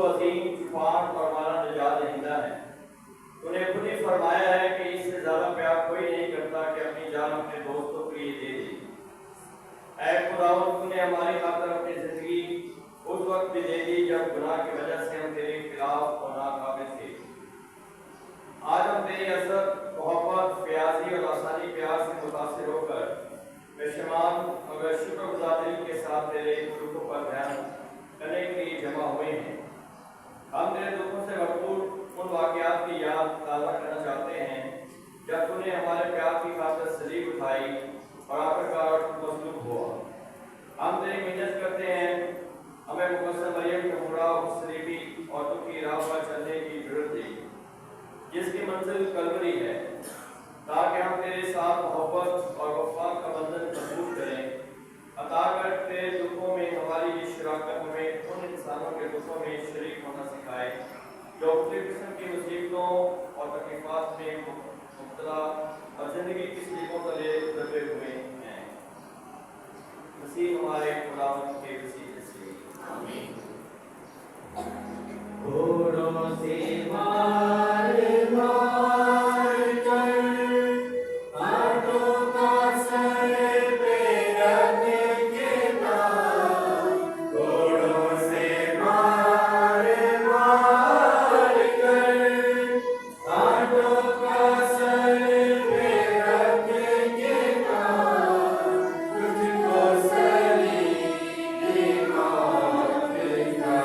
अजीम तूफान और हमारा निजात दहिंदा है। तूने खुद ही फरमाया है कि इससे ज्यादा प्यार कोई नहीं करता कि अपनी जान अपने दोस्तों के लिए दे दे। ऐ खुदावंद, तूने हमारी खातिर अपनी जिंदगी उस वक्त भी दे दी जब गुनाह की वजह से हम तेरे खिलाफ और नाकाबिल थे। आज हम तेरी असर, मोहब्बत, प्यासी और आसानी प्यार से मुतासिर होकर बेशुमार मगर शुक्रगुज़ारी के साथ तेरे हुक्म पर ध्यान करने के लिए जमा हुए हैं। हम तेरे दुखों से भरपूर उन वाक़यात की याद ताज़ा करना चाहते हैं जब तूने हमारे प्यार की खातिर सलीब उठाई और आखिरकार मज़लूम हुआ। हम तेरी मिन्नत करते हैं, हमें मुक़द्दस मरियम के हमरा सलीबी और दुखी राह पर चलने की ज़रूरत दी जिसकी मंजिल कलवरी है, ताकि हम तेरे साथ मोहब्बत और वफा का बंधन मजबूत करें। अता कर तेरे दुखों में हमारी ये शराकत हमें उन इंसानों के दुखों में शरीक होना सिखाए जो मुख्तलिफ किस्म की मुसीबतों और तकलीफात में मुब्तला और ज़िंदगी की सलीबों तले दबे हुए हैं। मसीह हमारे खुदावंद के वसीले से आमीन। घोड़ों से मार मार कर हाथों का सर पे रख के नाम, घोड़ों से मार मार कर हाथों का सर पे रख के नाम, तुझको सलीब की मौत का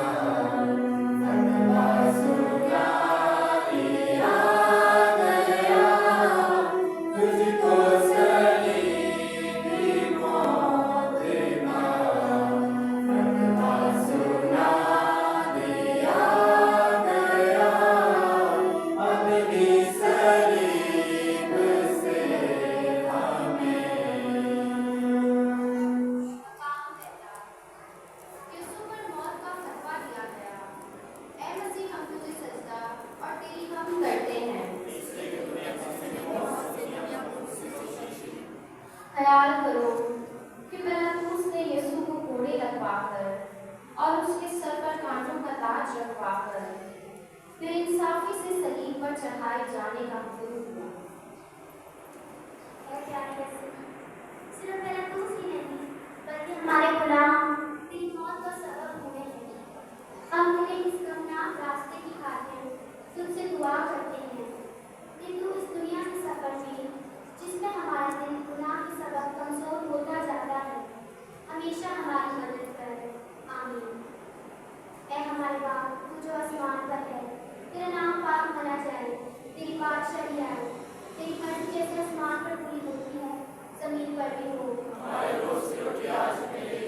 ख्याल करो कि पिलातुस ने यीशु को कोड़े लगवाकर और उसके सर पर कांटों का ताज रखवाकर बेइंसाफी से सलीब पर चढ़ाए जाने का हुक्म दिया। सिर्फ पिलातुस ही नहीं बल्कि हमारे गुलाम तेरी मौत का सबब हुए हैं। हम तेरे इस गमनाक रास्ते की खातिर तुझसे दुआ करते हैं कि तू इस दुनिया के सफर में जिसमें हमारा दिल गुनाह के सबब कमजोर होता जाता है, हमेशा हमारी मदद कर। आमीन। ऐ हमारे बाप, तू जो आसमान पर है, तेरा नाम पाक माना जाए, तेरी बादशाही आए, तेरी मर्जी जैसे आसमान पर पूरी होती है, जमीन पर भी हो। हमारे रोज़ की रोटी आज हमें दे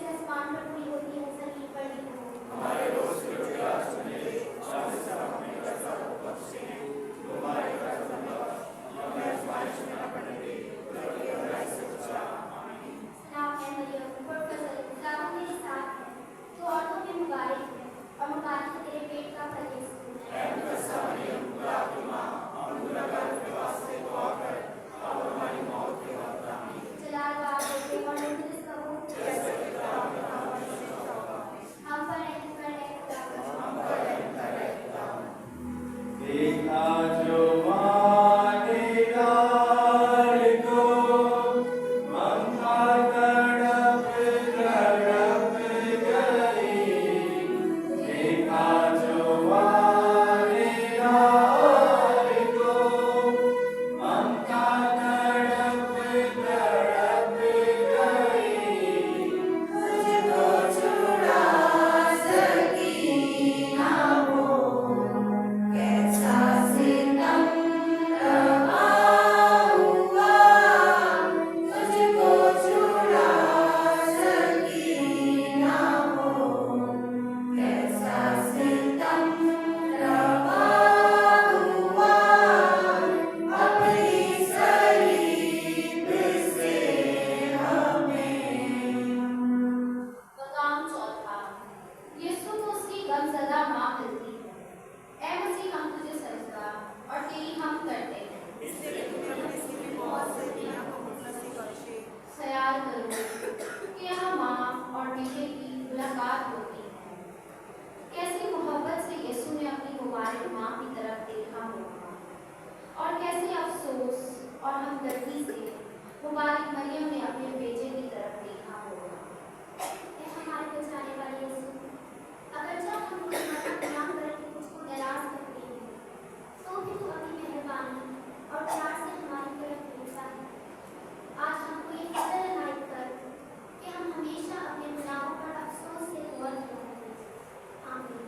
जैसे आसमान पर पूरी होती है जमीन पर भी हो। हमारे रोज की रोटी आज हमें दे, और जिससे हम अपने कर्जदारों को बख्शे हैं, तो हमारे कर्ज न कर, हमें आजमाइश में न पड़ने दे, बल्कि बुराई से बचा। आमीन। सलाम है मरियम, मुबर्रक खुदा तेरे साथ है, तू औरतों में मुबारक है, और मुबारक है तेरे पेट का फल यीशु। ऐ मुकद्दसा मरियम, खुदा की माँ, हम गुनहगारों के वास्ते दुआ कर, और हमारी मौत के वक्त। आमीन। जलाल बाप बेटे और मुकद्दस कहो, जैसे कि किताब में कहा परमेश्वर होगा, हम पर रहम कर ले खुदा। हम पर रहम कर रहे खुदा। देखा जो माने लाल को, ममता तड़प तड़प गई। देखा जो माने लाल को, ममता तड़प तड़प गई। तुझको छुड़ा सकी ना वो, कैसा सितम रवा हुआ। तुझको छुड़ा सकी ना वो, कैसा सितम रवा हुआ। अपनी सलीब से हमें। मकाम चौथा, यीशु को उसकी गमज़दा माँ मिलती है। ऐ मसीह हम तुझे सजदा और तेरी हम करते हैं। ख्याल करो कि यहाँ माँ और बेटे की मुलाकात होती है। कैसी मोहब्बत से यीशु ने अपनी मुबारक माँ की तरफ देखा होगा, और कैसे अफसोस और हमदर्दी से मुबारक मरियम ने अपने बेटे की तरफ देखा होगा। ऐ हमारे बचाने वाले यीशु, अगर जब हम कुछ मना गुनाह करके तुझको नाराज करते हैं, तो भी तू अपनी मेहरबानी और प्यार से हमारी तरफ देखता है। आज हमको ये कदर इनायत कर कि हम हमेशा अपने गुनाहों पर अफसोस से हुआ रहें। आमीन।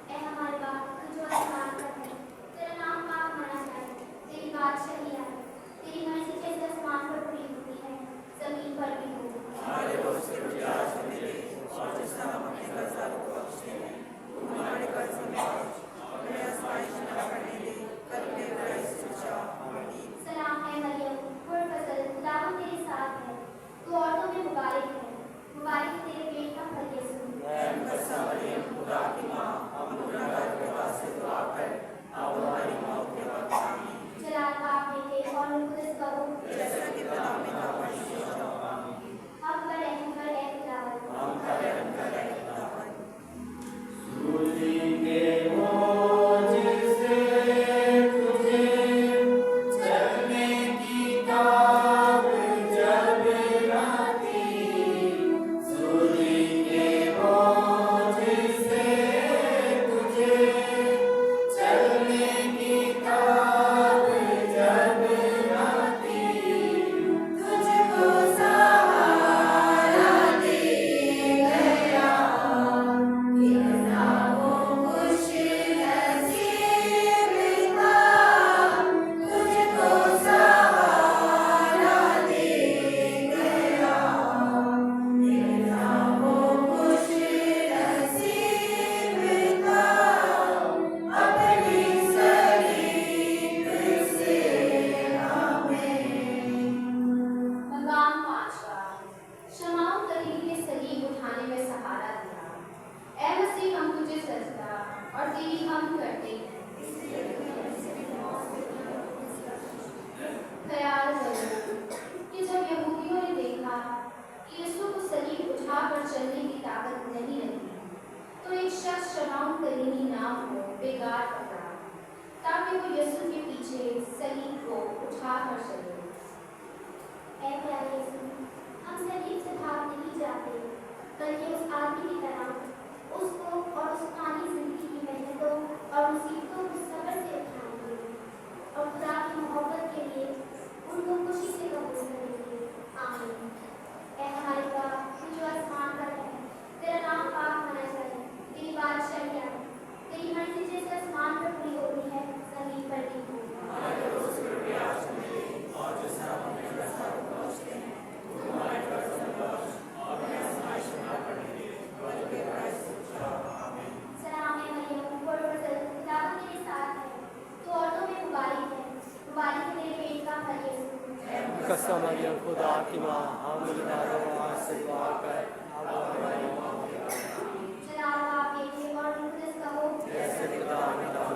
ऐ हमारे बाप तू जो आसमान पर है, तेरा नाम पाक माना जाए, तेरी बादशाही आए, तेरी मर्जी जैसे आसमान पर पूरी होती है जमीन पर भी हो। हमारे रोज की रोटी आज हमें दे, और जिससे हम अपने कर्जदारों को बख्शे हैं, तो हमारे कर्ज न कर, हमें आजमाइश में न पड़ने दे, बल्कि बुराई से बचा। आमीन। सलाम है मरियम, मुबर्रक खुदा तेरे साथ है, तू औरतों में मुबारक है, मुबारक है तेरे पेट का फल यीशु। ऐ मुकद्दसा मरियम, खुदा की माँ, हम गुनहगारों के वास्ते दुआ कर, और हमारी मौत के वक्त। आमीन। जलाल बाप बेटे और मुकद्दस कहो, जैसे कि किताब में कहा परमेश्वर होगा, हम पर रहम कर ले खुदा। हम पर रहम कर रहे खुदा। सूली के मोज़े तुझे चलने की ताब जब न थी। सूली के मोज़े तुझे चलने की ताब जब न थी। तुझको सहारा दे गया, कितना वो खुश नसीब था। तुझको सहारा दे गया, कितना वो खुश नसीब था। अपनी सलीब से हमें। मकाम पांचवा, शमाउन कलील ने सलीब उठाने में सहारा दिया। ऐ मसीह हम तुझे सजदा और तेरी हम करते हैं। ख्याल करो कि जब यहूदियों ने देखा कि यीशु को सलीब उठाकर चलने की ताकत नहीं रही, तो एक शख्स शमाउन कलीली नाम को बेगार पकड़ा, ताकि वो यीशु के पीछे सलीब को उठाकर चले। ऐ प्यारे यीशु, हम सलीब से भाग नहीं जाते, बल्कि उस आदमी की तरह उसको और उस पुरानी जिंदगी की मेहनतों और मुसीबतों को सब्र से उठाएंगे, और खुदा की मोहब्बत के लिए उनको खुशी से कबूल करेंगे। आमीन। ऐ हमारे बाप तू जो आसमान पर है, तेरा नाम पाक माना जाए, तेरी बादशाही आए, तेरी मर्जी जैसे आसमान पर पूरी होती है जमीन पर भी हो। हमारे रोज की रोटी आज हमें दे, और जिससे हम अपने कर्जदारों को बख्शे हैं, तो हमारे कर्ज न कर, फातिमा आमिना से दुआ कर जलाल बाप बेटे और मुकद्दस कहो जैसे खुदा ने कहा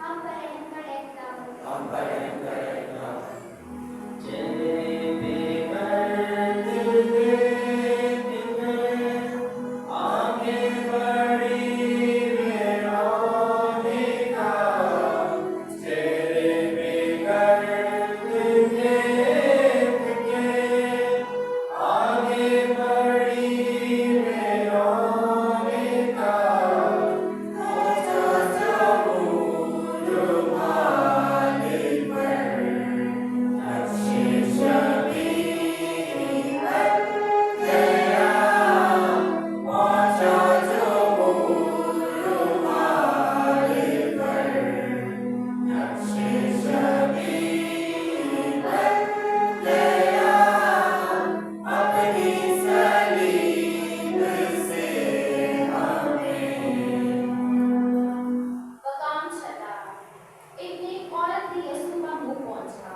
हम पर रहम कर एहतराम हम पर रहम करे वकाम छटा एक नेक औरत ने यीशु का मुंह पहुंचा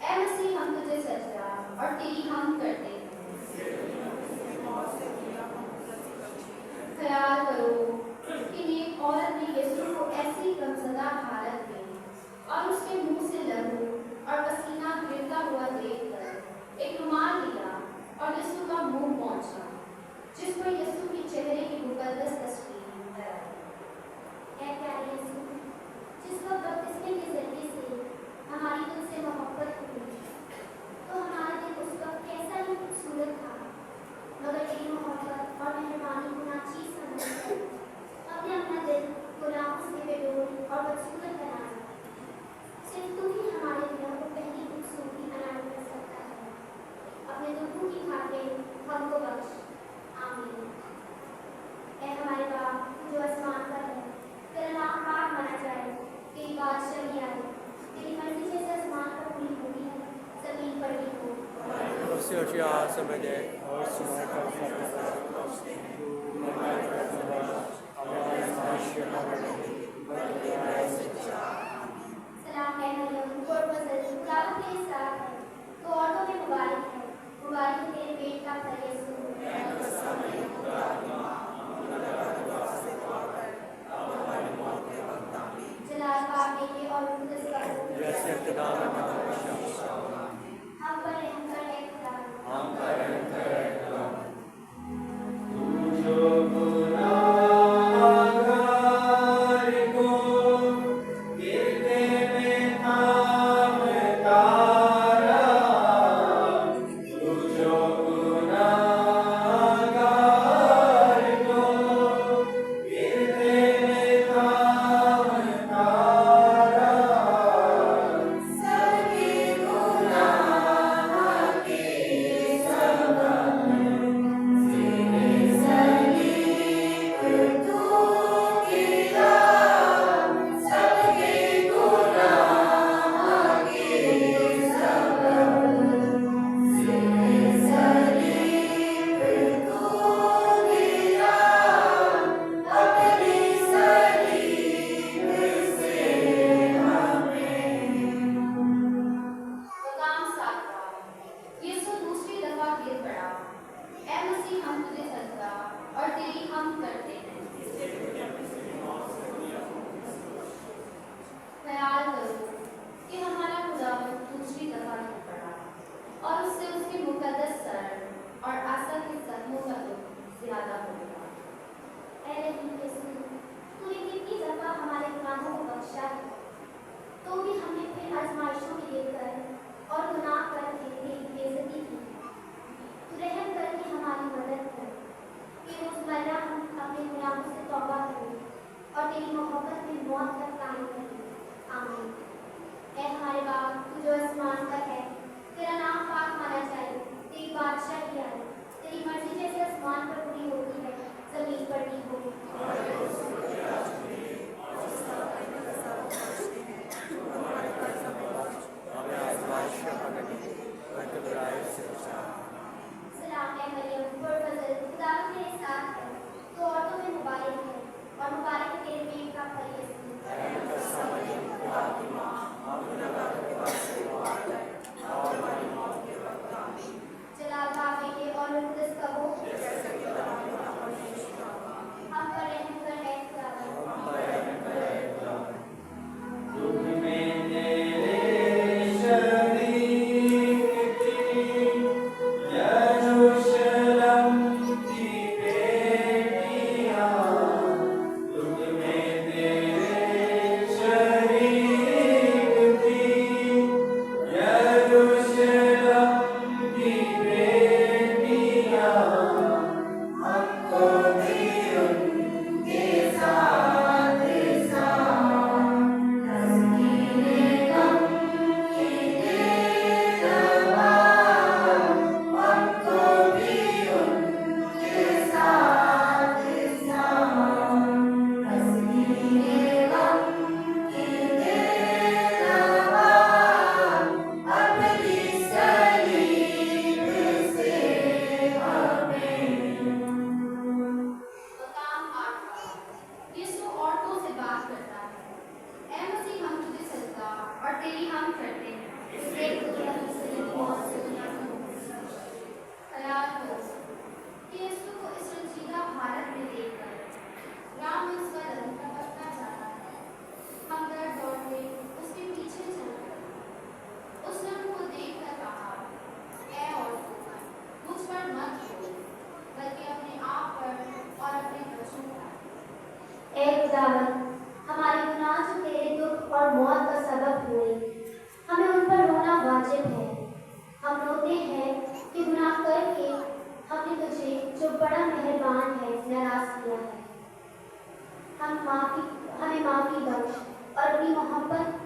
ऐ मसीह हम तुझे सजदा और तेरी हम करते हैं ख्याल करो कि नेक औरत ने यीशु को ऐसी गमज़दा हालत में और उसके मुंह से लहू और पसीना गिरता हुआ देखकर एक रुमाल लिया और यीशु का मुंह पहुंचा जिस पर यीशु के चेहरे की मुकद्दस तस्वीर लगाई। ऐ प्यारे यीशु, जिस वक्त बपतिस्मे के जरिए से हमारी तुझसे मोहब्बत हुई तो हमारा दिल उस वक्त कैसा ही खूबसूरत था, मगर तेरी मोहब्बत और मेहरबानी को नाचीज समझकर हमने अपना दिल गुलामों से बेडोल और बदसूरत बनाया। सिर्फ तू ही हमारे दिलों को पहली खूबसूरती बनाने कर सकता है। अपने दुखों की खातिर हमको बख्श, आमीन। ऐ हमारे बाप जो आसमान पर है, तेरा नाम पाक माना जाए, तेरी बादशाही आए, तेरी मर्जी जैसे आसमान पर पूरी होती है जमीन पर भी हो। उससे समझे और सुनाई का सलाम है मरियम, गुरबज़ल, खुदा तेरे साथ है, तो औरतों में मुबारक है, मुबारक है तेरे पेट का फल यीशु। जलाल बाप बेटे और मुकद्दस कहो जैसे खुदा ने कहा हम पर रहम कर ऐ खुदा। हम पर रहम करे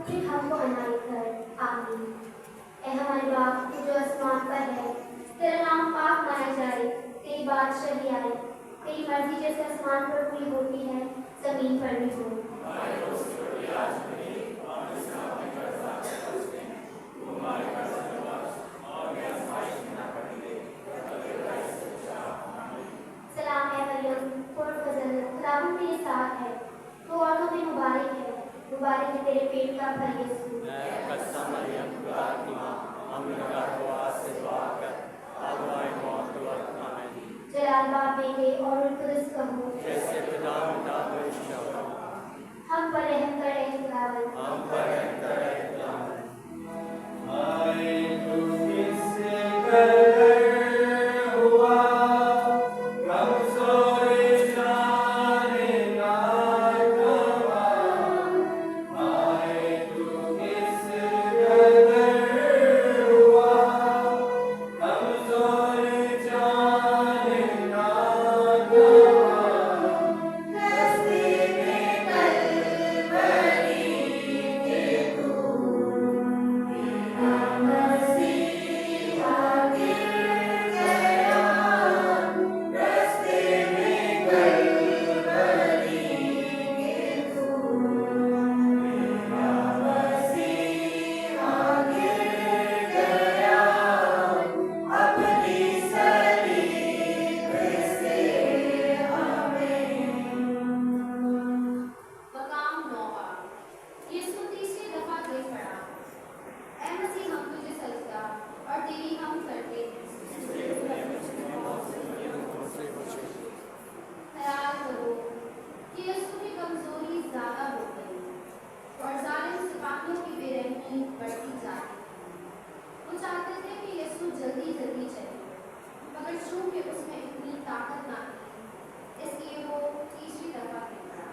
फिर हमको अनायत कर। आमीन। ऐ हमारे बाप तू जो आसमान पर है, तेरा नाम पाक माना जाए, तेरी बादशाही आए, तेरी मर्जी जैसे आसमान पर पूरी होती है जमीन पर भी हो। सलाम है मरियम, पुरफज़ल, खुदावंद तेरे साथ है, तू औरतों में मुबारक है, मुबारक है तेरे पेट का फल यीशु। कसम मरियम खुदा की माँ, हम लगा हुआ से दुआ कर, अब हमारी मौत के वक्त आमीन। जलाल बाप बेटे और रुल कुदस कहो, जैसे पिता पिता परिशुद्ध हो, हम पर रहम कर ऐ खुदावंद। हम पर रहम कर ऐ खुदावंद। आए तू किससे कर हुआ कमजोर जाने ना गवा। आए तू किससे कर हुआ कमजोर जाने ना गवा। रस्ते में कलवरी के दूर बिना मसीहा गिर गया। रस्ते में कलवरी के दूर बिना मसीहा गिर गया। अपनी सलीब से मकाम 9वां। यीशु तीसरी दफा गिर पड़ा। ऐ मसीह हम तुझे सजदा और तेरी हम करते हैं। ख्याल करो कि यीशु की कमजोरी ज्यादा हो गई और जालिम सिपाहियों की बेरहमी बढ़ती जा रही। वो चाहते थे कि यीशु जल्दी जल्दी चले, मगर चूंकि उसमें इतनी ताकत ना थी, इसलिए वो तीसरी दफा गिर पड़ा।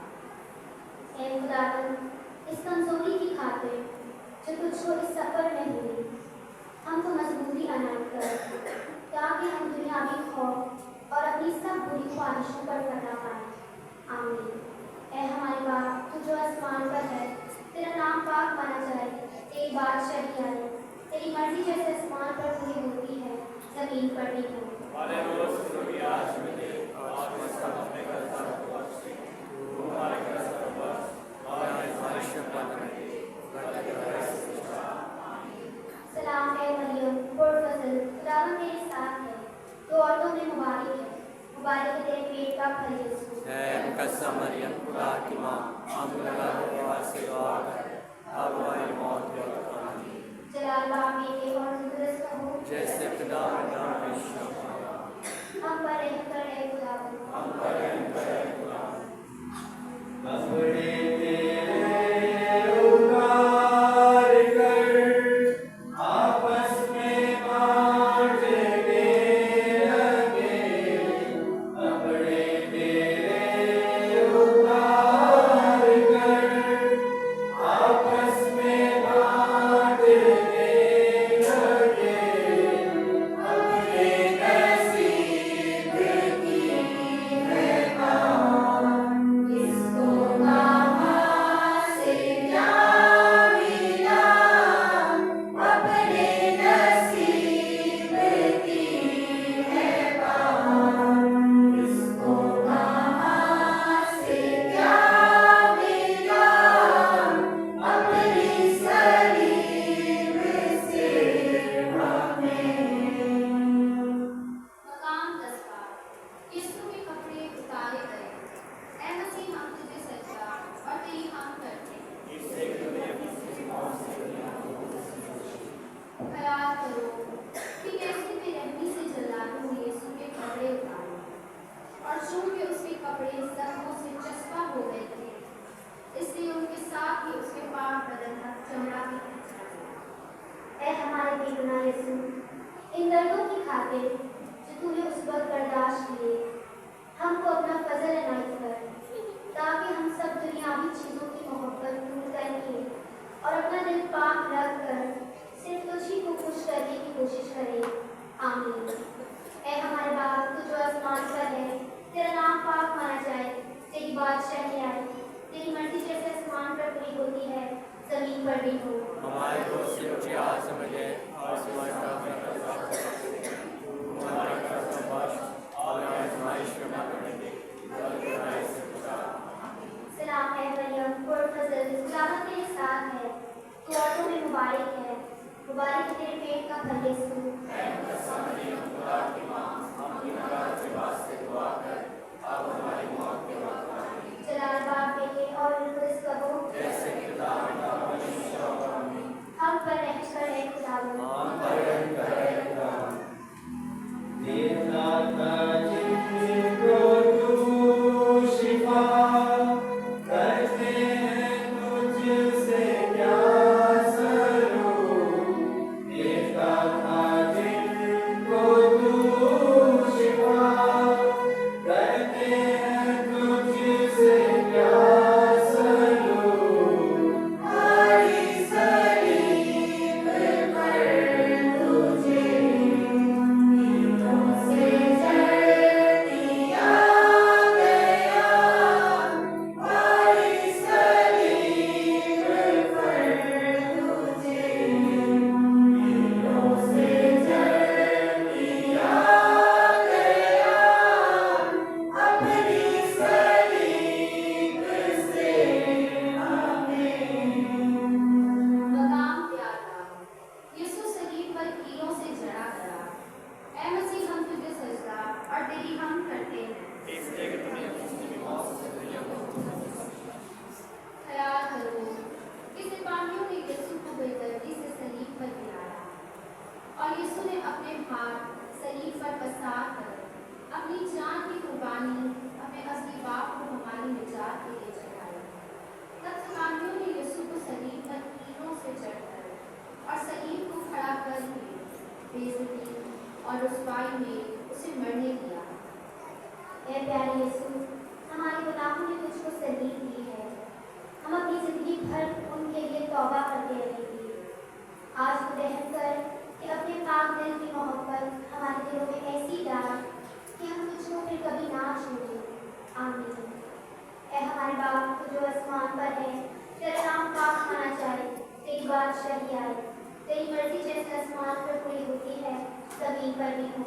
ऐ खुदावंद, इस कमजोरी की खातिर जो तुझको इस सफर में हुई, हमको मजबूती अनायत कर, ताकि हम दुनियावी खौफ और अपनी सब बुरी ख्वाहिशों पर फतह पाएं। आमीन। ऐ हमारे बाप तू जो आसमान पर है, तेरा नाम पाक माना जाए, तेरी बादशाही आए, तेरी मर्जी जैसे आसमान पर पूरी होती है जमीन पर भी हो। हमारे रोज की रोटी आज हमें दे और हम अपने कर्जदारों को बख्श दे। तू हमारे कर्ज को बख्श और हमें बारिश में बंद कर दे, बरकत के वजह से बचा। सलाम है मरियम, पुरफज़ल, खुदावंद तेरे साथ है, तू औरतों में मुबारक है, मुबारक है तेरे पेट का फल यीशु। ऐ कसम मरियम खुदा की माँ, हम लगा हुआ से दुआ कर, अब हमारी मौत के वक्त आमीन। जलाल बाप बेटे और रुल कुदस कहो, जैसे पिता पिता परिशुद्ध हो, हम पर रहम कर ऐ खुदावंद। हम पर रहम कर ऐ खुदावंद। अपने तेरे उद्धार कर आपस में बांटने लगे। अपने तेरे उद्धार कर आपस में बांटने लगे। अपने नसीब की है बात, इसको कहाँ से क्या मिला। अपने नसीब की है बात, इसको कहाँ से क्या मिला। अपनी सलीब से हमें मकाम 10वां। यीशु के कपड़े उतारे गए। ऐ मसीह हम तुझे सजदा और तेरी हम करते हैं। ख्याल करो कि कैसे बेरहमी से जलालू ने यीशु के कपड़े उतारे, और चूंकि उसके कपड़े जख्मों से चस्पा हो गए थे, इसलिए उनके साथ ही उसके पाक बदन का चमड़ा भी खींचा गया। ऐ हमारे बेगुनाह यीशु, इन दर्दों की खातिर जो तूने उस वक्त बर्दाश्त किए, हमको अपना फजल इनायत कर, ताकि हम सब दुनियावी चीज़ों की मोहब्बत दूर करके और अपना दिल पाक रख कर सिर्फ तुझी को खुश करने की कोशिश करें। आमीन। ऐ हमारे बाप तू जो आसमान पर है, तेरा नाम पाक माना जाए, तेरी बादशाही आए, तेरी मर्जी जैसे आसमान पर पूरी होती है जमीन पर भी करनी हो।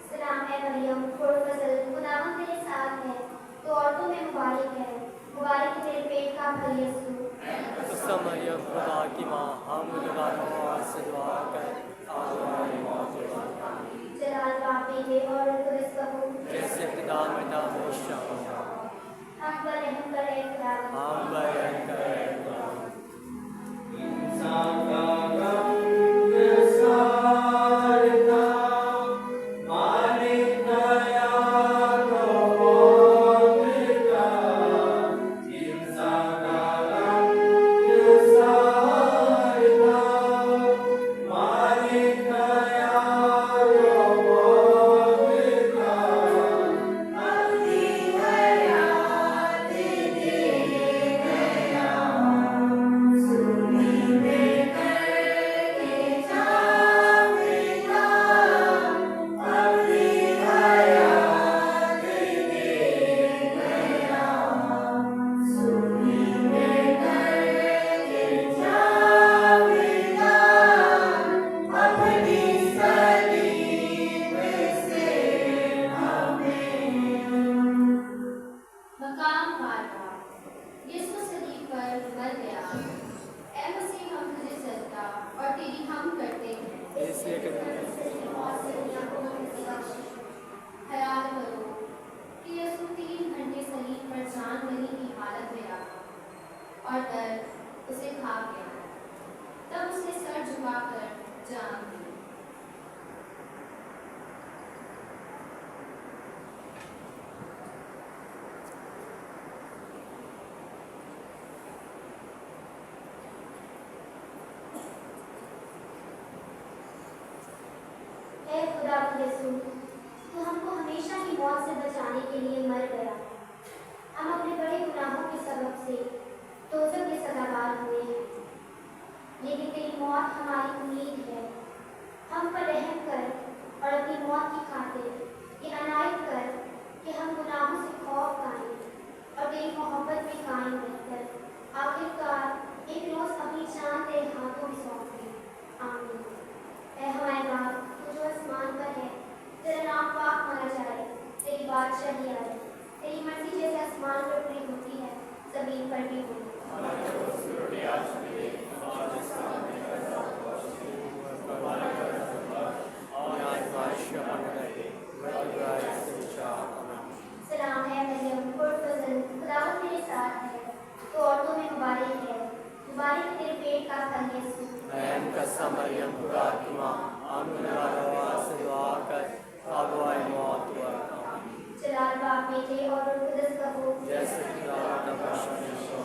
सलाम है मरियम, खुर्फजल, खुदावंद तेरे साथ है, तो औरतों में मुबारक है, मुबारक है तेरे पेट का फल यीशु। मुकद्दस मरियम खुदा की माँ, हम गुनहगारों से दुआ कर अब हमारी मौत के वक्त आमीन। जलाल बाप बेटे और कुदस कहो, जैसे पिता मिटा हमेशा हम पर रहम कर ए खुदावंद। हम बयान करें खुदा। इंसान का रंग सारता मालिक दया को पावता। इंसान का रंग सारता मालिक दया को पावता। अपनी हयात दे गया, सूली पे करके जावेगा। अपनी हयात दे गया, सूली पे करके जावेगा। अपनी सलीब से हमें मकाम 12 यीशु सलीब पर मर गया। ऐ मसीह हम तुझे सजदा और तेरी हम करते हैं। इसलिए कि ख्याल करो कि यीशु 3 घंटे सलीब पर जान लेने की हालत में रहा और दर्द उसे खा गया। तब उसने सर झुकाकर जान दी। हे खुदा यीशु, तू हमको हमेशा की मौत से बचाने के लिए मर गया। हम अपने बड़े गुनाहों के सबब से दोज़ख के सज़ावार हुए हैं, लेकिन तेरी मौत हमारी उम्मीद है। हम पर रहम कर और अपनी मौत की खातिर ये अनायत कर कि हम गुनाहों से खौफ खाएं और तेरी मोहब्बत में कायम रहकर आखिरकार एक रोज़ अपनी जान तेरे हाथों में सौंप दें। आमीन। ऐ हमारे बाप तू जो आसमान पर है, तेरा नाम पाक माना जाए, तेरी बादशाही आए, तेरी मर्जी जैसे आसमान पर पूरी होती है जमीन पर भी हो। सलाम है मरियम, खुर्फजल, खुदावंद तेरे साथ है, तो औरतों में मुबारक है, मुबारक है तेरे पेट का फल यीशु। मुकद्दस मरियम खुदा की माँ, हम गुनहगारों से दुआ कर अब हमारी मौत के वक्त आमीन। जलाल बाप बेटे और कुदस कहो, जैसे पिता मिटा हमेशा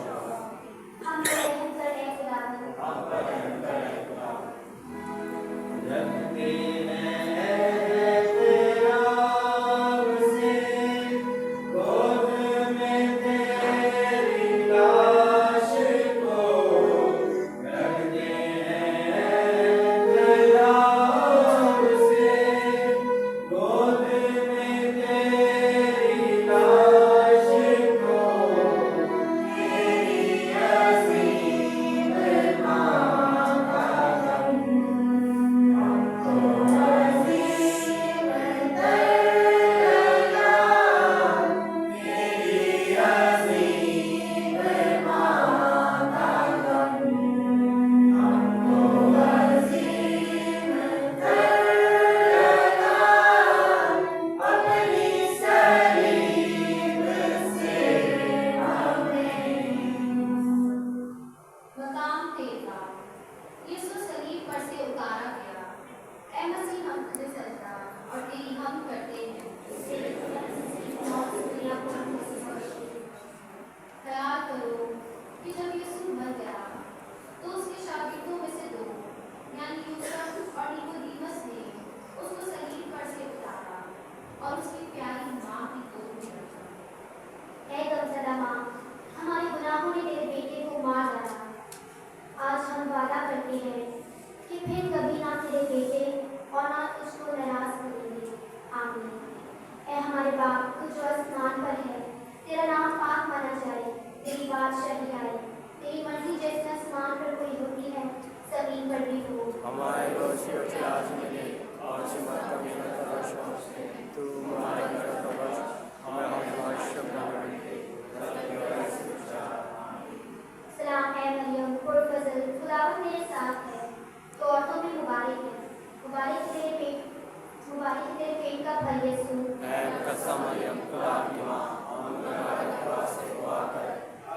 हम पर रहम कर ए खुदावंद। हम बयान करें खुदा। रखते हैं प्यार से गोद में तेरी लाश को। रखते हैं प्यार तेरी बादशाही आए, तेरी मर्जी जैसे आसमान पर कोई होती है, जमीन पर भी हो। हमारे रोज की रोटी आज मिले और सिमर कभी न तलाश तू हमारे घर का बस हमें हमारे शुभ सलाम है मरियम, पुरफज़ल, खुदावंद तेरे साथ है, तो औरतों में मुबारक है, मुबारक तेरे पेट का फल यीशु। ऐ कसम मरियम खुदा की माँ हम तुम्हारे पास से दुआ कर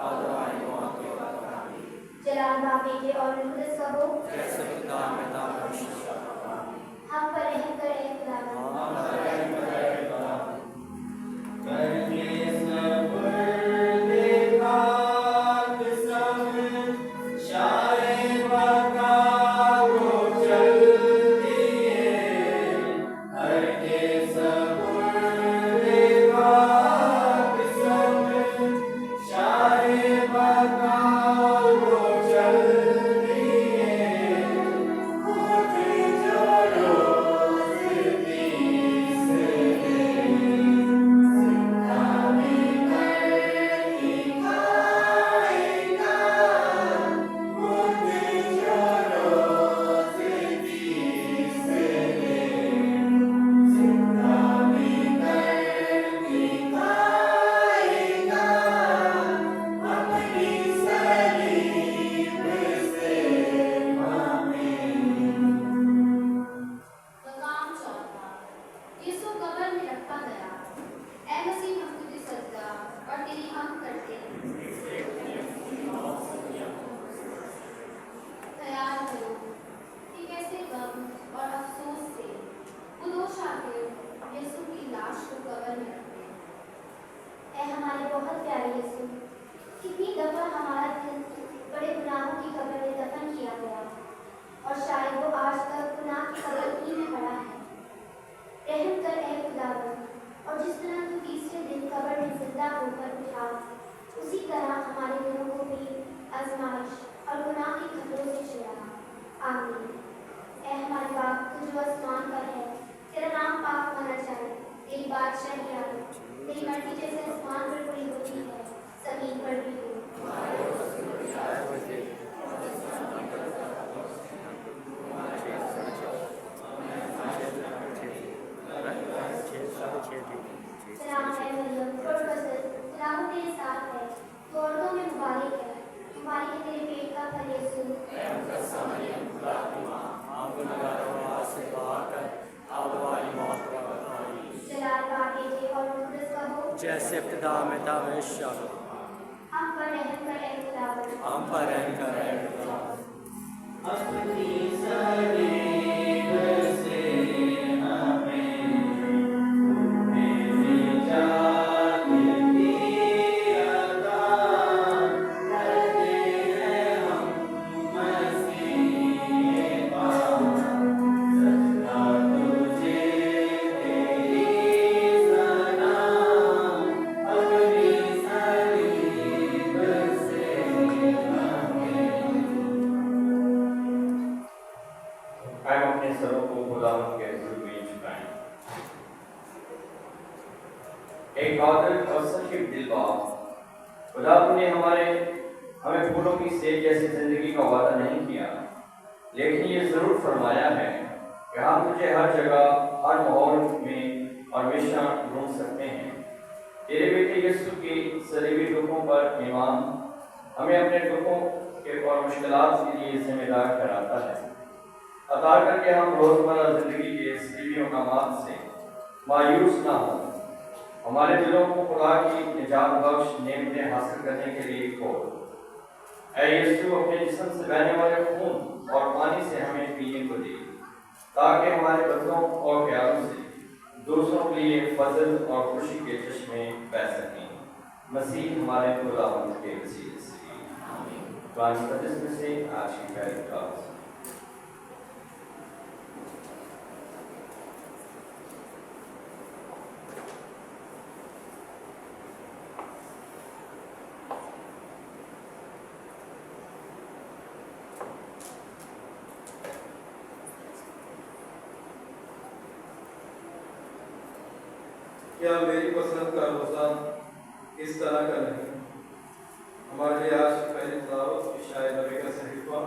अब हमारी मौत के वक्त आमीन। जलाल बाप बेटे और मुकद्दस का हो, जैसे पिता में नाम हम पर रहम कर ऐ खुदावंद। मकाम चौथा, यीशु कब्र में रखा गया। ऐ मसीह हम तुझे सजदा और तेरी हम करते हैं। ख्याल करो कि कैसे गम और अफसोस से वो दो शागिर्द यीशु की लाश को कब्र में रखते हैं। ऐ हमारे बहुत प्यारे यीशु, कितनी दफा हमारा दिल बड़े गुनाहों की कब्र में दफन किया गया और शायद वो आज तक गुनाह की कब्र ही में पड़ा है। रहम कर ऐ खुदावंद, और जिस तरह तू तीसरे दिन कब्र में जिंदा होकर उठा, उसी तरह हमारे दिलों को भी आजमाइश और गुनाह के खतरों से छुड़ा। आमीन। ऐ हमारे बाप तू जो आसमान पर है, तेरा नाम पाक होना चाहिए, तेरी बादशाही आए, तेरी मर्जी जैसे आसमान पर पूरी होती है, जमीन पर भी हो। सलाम है मरियम, पुरफज़ल, खुदावंद तेरे साथ है, तो औरतों में मुबारक है, मुबारक है तेरे पेट का फल यीशु। जलाल बाप बेटे और मुकद्दस का हो, जैसे इब्तिदा में था हमेशा हम पर रहम कर ऐ खुदावंद। हम पर रहम कर अपनी सलीब से हमें मेरी जान की अदा करते हैं हम मसीह पाक। सजदा तुझे तेरी सलाम, अपनी सलीब से हम अपने सरों को खुदावंद के हुजूर में झुकाएं। एक कादिर और सच्चे दिल बाप खुदा ने हमें फूलों की सेब जैसी जिंदगी का वादा नहीं किया, लेकिन ये जरूर फरमाया है कि हम तुझे हर जगह हर माहौल में और हमेशा ढूंढ सकते हैं। तेरे बेटे यीशु की सलीबी दुखों पर ईमान हमें अपने दुखों के और मुश्किलात के लिए जिम्मेदार ठहराता है। अता करके हम रोजमर्रा जिंदगी के सलीबी मकामात से मायूस ना हो, हमारे दिलों को खुदा की निजात बख्श नेमतें हासिल करने के लिए खोल। ऐ यीशु अपने जिस्म से बहने वाले खून और पानी से हमें पीने को दे, ताकि हमारे बदलों और प्यारों से दूसरों के लिए फजल और खुशी के चश्मे बह सकें। मसीह हमारे खुदावंद के वसीले से कुरान मुक़द्दस में से आज की पहली क्लास। क्या मेरी पसंद का रोज़ा इस तरह का नहीं? हमारे लिए आज की पहली तिलावत शायद नबी का सहीफा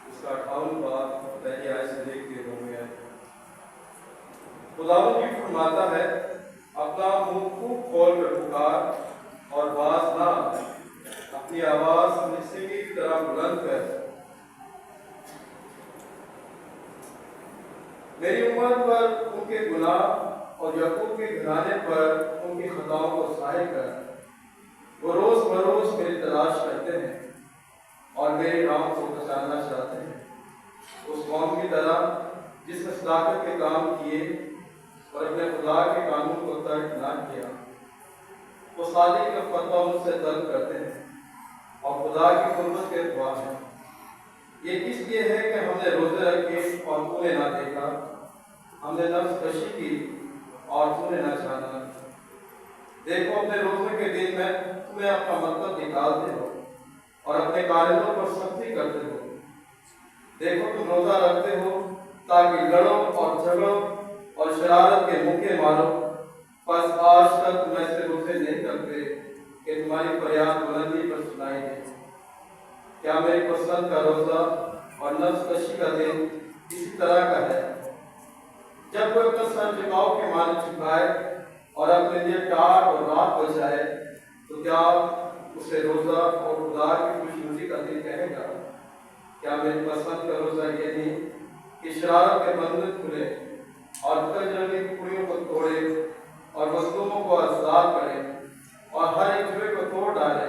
उसका 58 बाब पहली आयत से लेकर 2 में है। खुदावंद भी फरमाता है, अपना मुंह खूब खोल कर पुकार और बाज ना, अपनी आवाज मिस्री की तरह बुलंद कर। मेरी उम्मत पर उनके गुनाह और याकूब के घराने पर उनकी खताओं को ज़ाहिर कर। वो रोज बरोज मेरी तलाश करते हैं और मेरे नाम को पहचानना चाहते हैं। उस कौम की तरह जिसने सदाकत के काम किए और अपने खुदा के कानून को तर्क ना किया। वो सादिक का फतवा उनसे तलब करते हैं और खुदा की कुर्बत के दुआ हैं। ये इसलिए है कि हमने रोजे रखे और तूने ना देखा, हमने नफ्स कशी की और तूने ना जाना। देखो, अपने रोजे के दिन में तुम्हें अपना मतलब निकालते हो और अपने कारिंदों पर सख्ती करते हो। देखो, तुम रोजा रखते हो ताकि लड़ो और झगड़ो और शरारत के मुक्के मारो। बस आज तक तुम ऐसे रोजे नहीं करते कि तुम्हारी फरियाद बुलंदी पर सुनाई दे। क्या मेरी पसंद का रोजा और नफ्स कशी का दिन इसी तरह का है? जब कोई अपना सर झुकाव के माने झुकाए और अपने लिए टाट और रात बजाए, तो क्या उसे रोजा और खुदा की खुशनुदी का दिन कहेगा? क्या मेरी पसंद का रोजा ये नहीं कि शरारत के बंधन खुले और कजरंगी कुड़ियों को तोड़े और मजलूमों को आजाद करे और हर एक जुए को तोड़ डाले?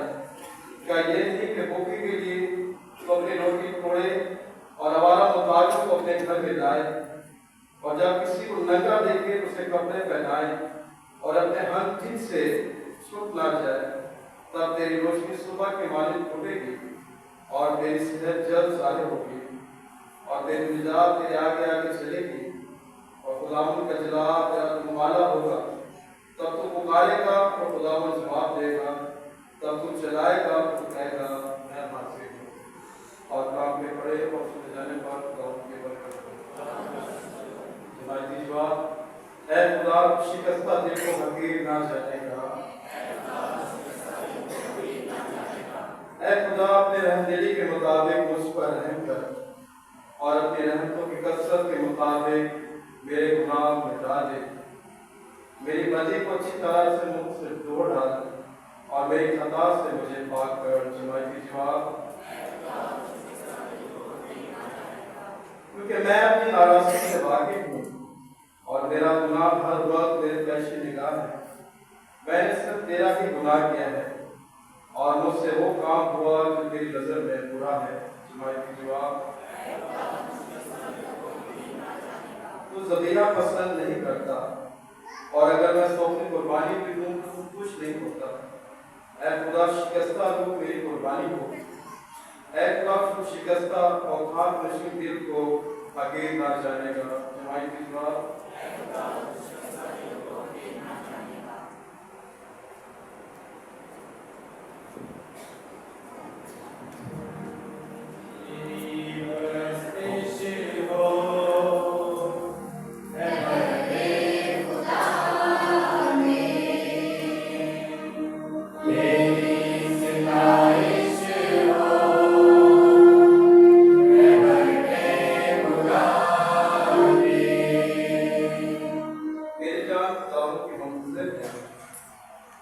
क्या ये नहीं कि भूखी के लिए तो अपनी रोटी तोड़े और आवारा मुताबिक को अपने घर में लाए और जब किसी को नंगा देखे उसे कपड़े पहनाए और अपने हर दिन से छूट ना जाए? तब तेरी रोशनी सुबह के मालिक फूटेगी और तेरी सेहत जल्द ज़ाहिर होगी और तेरी निजात तेरे आगे आगे चलेगी और खुदावंद का जलाल तेरा दुमाला होगा। तब तू पुकारेगा और खुदावंद जवाब देगा। तब तू चलाएगा तो कहेगा मैं हासिल हूँ और काम में पड़े और सुने जाने पर खुदावंद की बरकत हो। जवाब, ऐ खुदा, शिकस्ता दिल को हकीर ना जानेगा। ऐ खुदा, अपने रहमदिली के मुताबिक मुझ पर रहम कर और अपनी रहमतों की कसरत के मुताबिक मेरे गुनाह मिटा दे। मेरी बदी को अच्छी तरह से मुझ से जोड़ डाल और मेरी खता से मुझे पाक कर। जवाब, क्योंकि मैं अपनी नाराजगी से वाकिफ हूँ और मेरा गुनाह हर वक्त मेरे पैशी निगाह है। मैंने सिर्फ तेरा ही गुनाह किया है और मुझसे वो काम हुआ जो तेरी नजर में बुरा है। जवाब, तू ज़बीहा पसंद नहीं करता और अगर मैं सौंपी कुर्बानी भी दूं तो कुछ नहीं होता। ऐ खुदा, शिकस्ता रूह मेरी कुर्बानी हो। ऐ खुदा, तू शिकस्ता और खाक नशीन दिल को हकीर ना जानेगा। जवाब,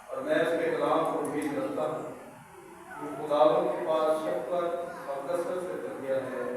और मैं उसके कलाम को उम्मीद करता हूँ। खुदावंद के पास शक्कर और कसरत से कर दिया है